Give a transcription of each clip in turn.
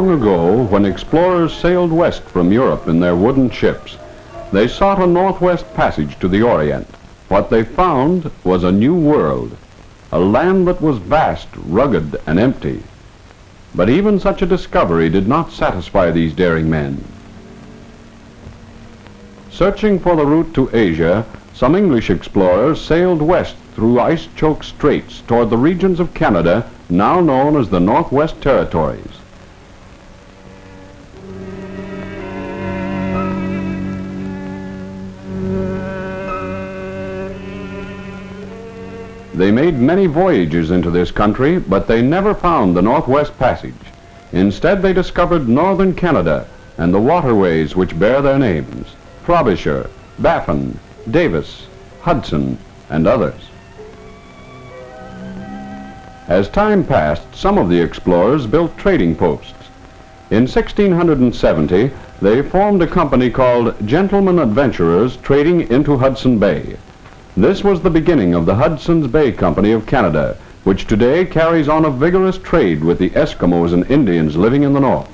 long ago, when explorers sailed west from Europe in their wooden ships, they sought a northwest passage to the Orient. What they found was a new world, a land that was vast, rugged, and empty. But even such a discovery did not satisfy these daring men. Searching for the route to Asia, some English explorers sailed west through ice-choked straits toward the regions of Canada, now known as the Northwest Territories. They made many voyages into this country, but they never found the Northwest Passage. Instead, they discovered northern Canada and the waterways which bear their names: Frobisher, Baffin, Davis, Hudson, and others. As time passed, some of the explorers built trading posts. In 1670, they formed a company called Gentlemen Adventurers Trading into Hudson Bay. This was the beginning of the Hudson's Bay Company of Canada, which today carries on a vigorous trade with the Eskimos and Indians living in the north.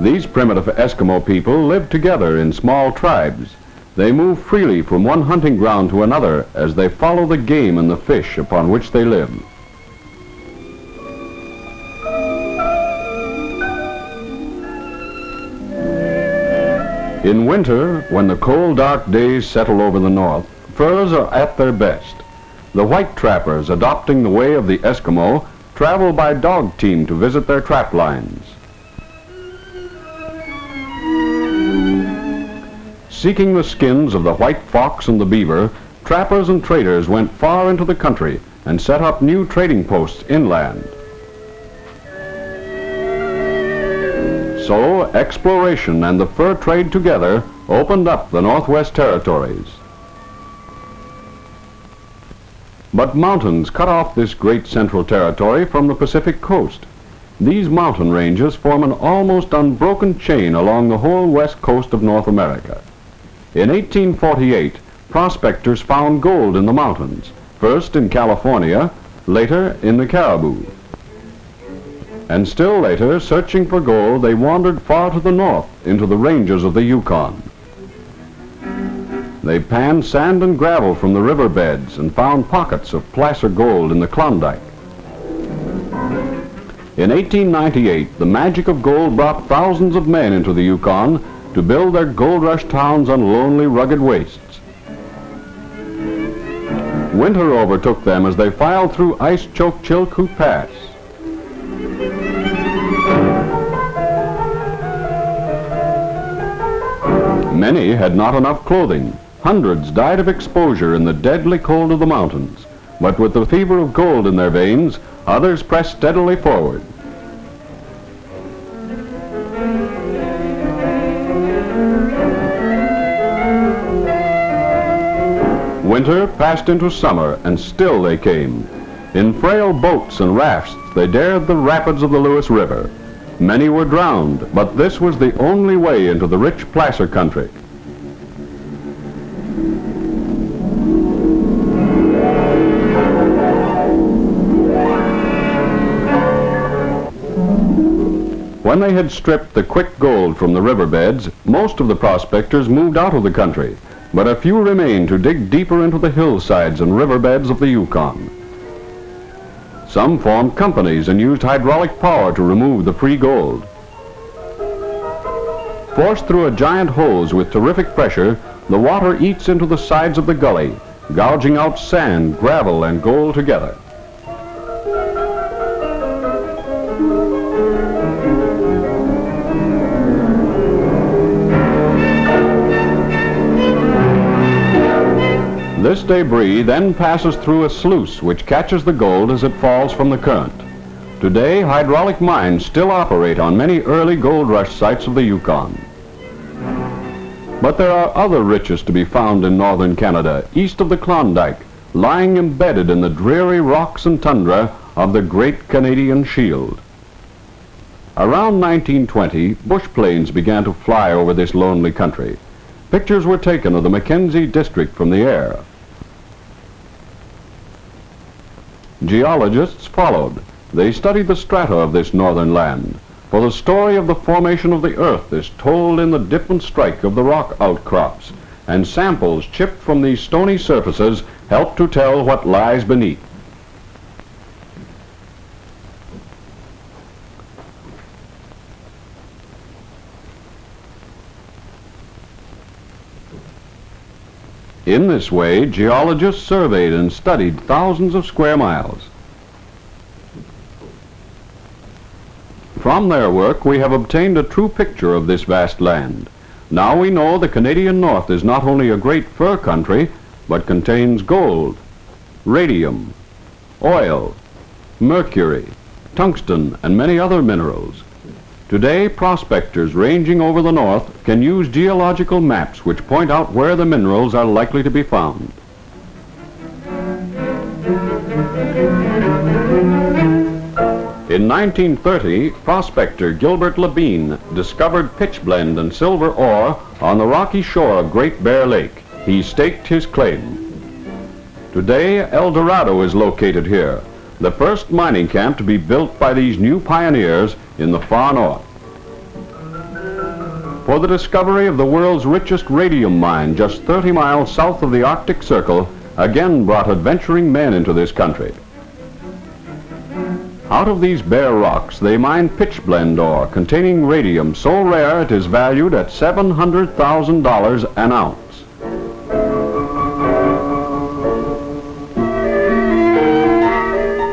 These primitive Eskimo people lived together in small tribes. They move freely from one hunting ground to another as they follow the game and the fish upon which they live. In winter, when the cold, dark days settle over the north, furs are at their best. The white trappers, adopting the way of the Eskimo, travel by dog team to visit their trap lines. Seeking the skins of the white fox and the beaver, trappers and traders went far into the country and set up new trading posts inland. So, exploration and the fur trade together opened up the Northwest Territories. But mountains cut off this great central territory from the Pacific coast. These mountain ranges form an almost unbroken chain along the whole west coast of North America. In 1848, prospectors found gold in the mountains, first in California, later in the Caribou. And still later, searching for gold, they wandered far to the north into the ranges of the Yukon. They panned sand and gravel from the riverbeds and found pockets of placer gold in the Klondike. In 1898, the magic of gold brought thousands of men into the Yukon to build their gold rush towns on lonely, rugged wastes. Winter overtook them as they filed through ice-choked Chilkoot Pass. Many had not enough clothing. Hundreds died of exposure in the deadly cold of the mountains. But with the fever of gold in their veins, others pressed steadily forward. Winter passed into summer, and still they came. In frail boats and rafts, they dared the rapids of the Lewis River. Many were drowned, but this was the only way into the rich placer country. When they had stripped the quick gold from the riverbeds, most of the prospectors moved out of the country, but a few remained to dig deeper into the hillsides and riverbeds of the Yukon. Some formed companies and used hydraulic power to remove the free gold. Forced through a giant hose with terrific pressure, the water eats into the sides of the gully, gouging out sand, gravel, and gold together. This debris then passes through a sluice which catches the gold as it falls from the current. Today, hydraulic mines still operate on many early gold rush sites of the Yukon. But there are other riches to be found in northern Canada, east of the Klondike, lying embedded in the dreary rocks and tundra of the Great Canadian Shield. Around 1920, bush planes began to fly over this lonely country. Pictures were taken of the Mackenzie district from the air. Geologists followed. They studied the strata of this northern land, for the story of the formation of the earth is told in the dip and strike of the rock outcrops, and samples chipped from these stony surfaces help to tell what lies beneath. In this way, geologists surveyed and studied thousands of square miles. From their work, we have obtained a true picture of this vast land. Now we know the Canadian North is not only a great fur country, but contains gold, radium, oil, mercury, tungsten, and many other minerals. Today, prospectors ranging over the north can use geological maps which point out where the minerals are likely to be found. In 1930, prospector Gilbert Labine discovered pitchblende and silver ore on the rocky shore of Great Bear Lake. He staked his claim. Today, El Dorado is located here, the first mining camp to be built by these new pioneers in the far north. For the discovery of the world's richest radium mine just 30 miles south of the Arctic Circle again brought adventuring men into this country. Out of these bare rocks, they mine pitchblende ore containing radium so rare it is valued at $700,000 an ounce.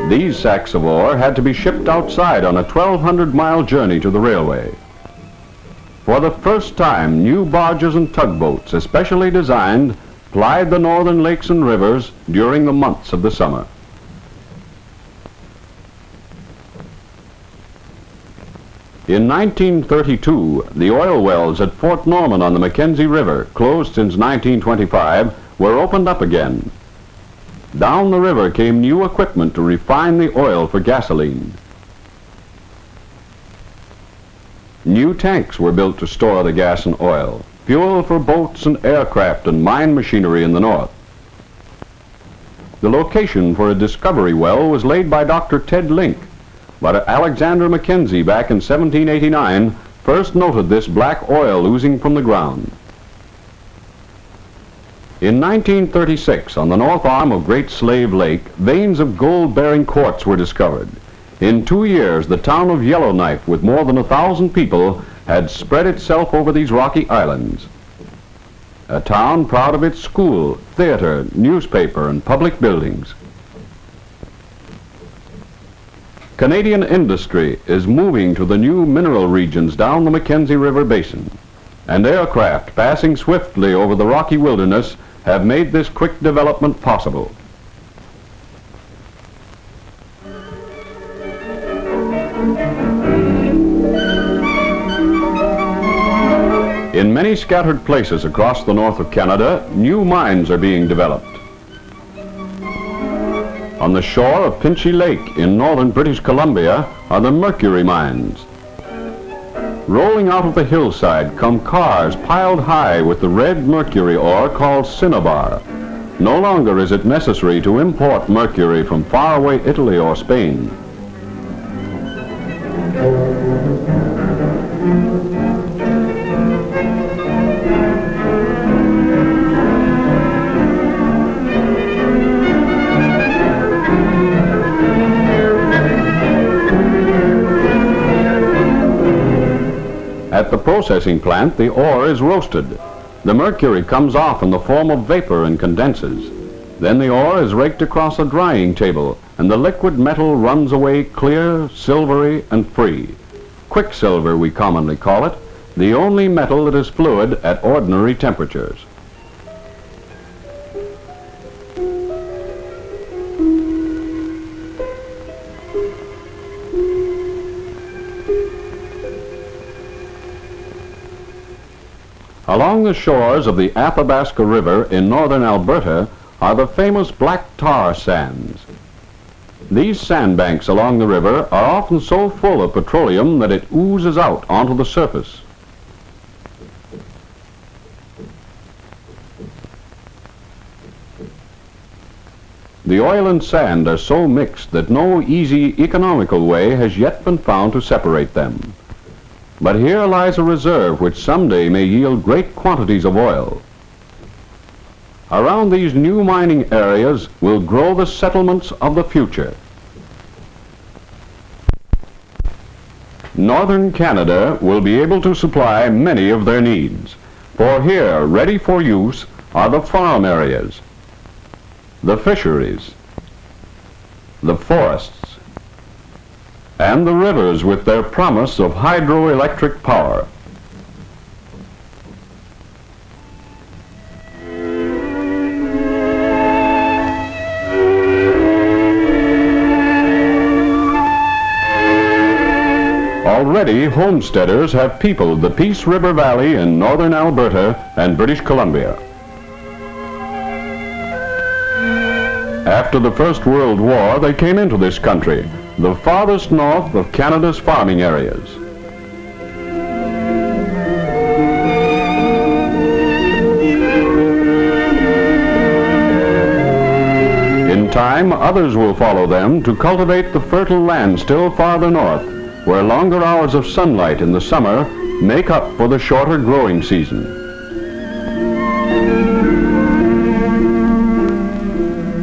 These sacks of ore had to be shipped outside on a 1,200-mile journey to the railway. For the first time, new barges and tugboats, especially designed, plied the northern lakes and rivers during the months of the summer. In 1932, the oil wells at Fort Norman on the Mackenzie River, closed since 1925, were opened up again. Down the river came new equipment to refine the oil for gasoline. New tanks were built to store the gas and oil, fuel for boats and aircraft and mine machinery in the north. The location for a discovery well was laid by Dr. Ted Link, but Alexander Mackenzie back in 1789 first noted this black oil oozing from the ground. In 1936, on the north arm of Great Slave Lake, veins of gold-bearing quartz were discovered. In 2 years, the town of Yellowknife, with more than 1,000 people, had spread itself over these rocky islands. A town proud of its school, theater, newspaper, and public buildings. Canadian industry is moving to the new mineral regions down the Mackenzie River basin, and aircraft passing swiftly over the rocky wilderness have made this quick development possible. In many scattered places across the north of Canada, new mines are being developed. On the shore of Pinchy Lake in northern British Columbia are the mercury mines. Rolling out of the hillside come cars piled high with the red mercury ore called cinnabar. No longer is it necessary to import mercury from faraway Italy or Spain. At the processing plant, the ore is roasted. The mercury comes off in the form of vapor and condenses. Then the ore is raked across a drying table, and the liquid metal runs away clear, silvery, and free. Quicksilver, we commonly call it, the only metal that is fluid at ordinary temperatures. Along the shores of the Athabasca River in northern Alberta are the famous black tar sands. These sandbanks along the river are often so full of petroleum that it oozes out onto the surface. The oil and sand are so mixed that no easy, economical way has yet been found to separate them. But here lies a reserve which someday may yield great quantities of oil. Around these new mining areas will grow the settlements of the future. Northern Canada will be able to supply many of their needs, for here, ready for use, are the farm areas, the fisheries, the forests, and the rivers with their promise of hydroelectric power. Already, homesteaders have peopled the Peace River Valley in northern Alberta and British Columbia. After the First World War, they came into this country, the farthest north of Canada's farming areas. In time, others will follow them to cultivate the fertile land still farther north, where longer hours of sunlight in the summer make up for the shorter growing season.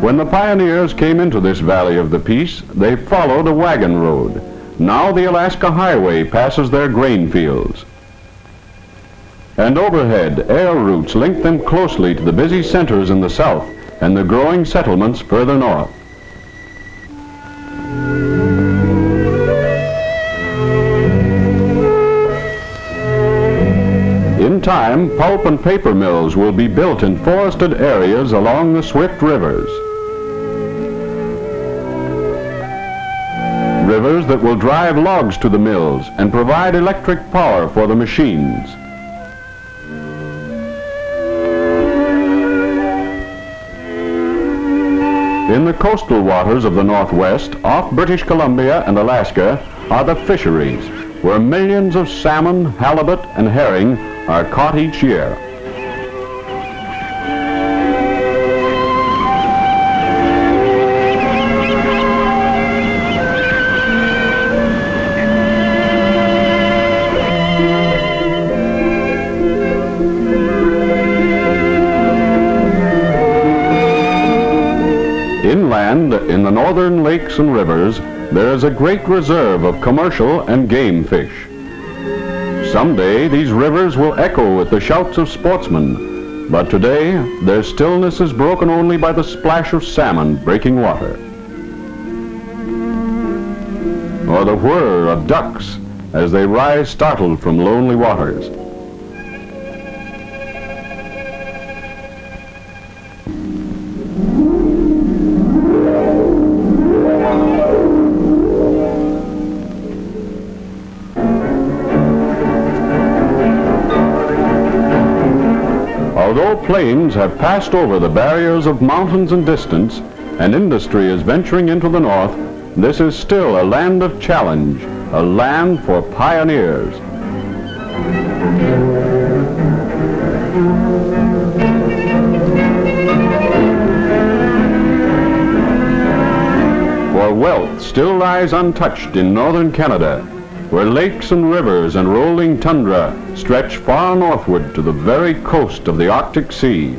When the pioneers came into this valley of the Peace, they followed a wagon road. Now the Alaska Highway passes their grain fields. And overhead, air routes link them closely to the busy centers in the south and the growing settlements further north. In time, pulp and paper mills will be built in forested areas along the swift rivers. Rivers that will drive logs to the mills and provide electric power for the machines. In the coastal waters of the Northwest, off British Columbia and Alaska, are the fisheries, where millions of salmon, halibut, and herring are caught each year. Inland, in the northern lakes and rivers, there is a great reserve of commercial and game fish. Someday these rivers will echo with the shouts of sportsmen, but today their stillness is broken only by the splash of salmon breaking water, or the whir of ducks as they rise startled from lonely waters. Although plains have passed over the barriers of mountains and distance, and industry is venturing into the north, this is still a land of challenge, a land for pioneers. For wealth still lies untouched in northern Canada, where lakes and rivers and rolling tundra stretch far northward to the very coast of the Arctic Sea.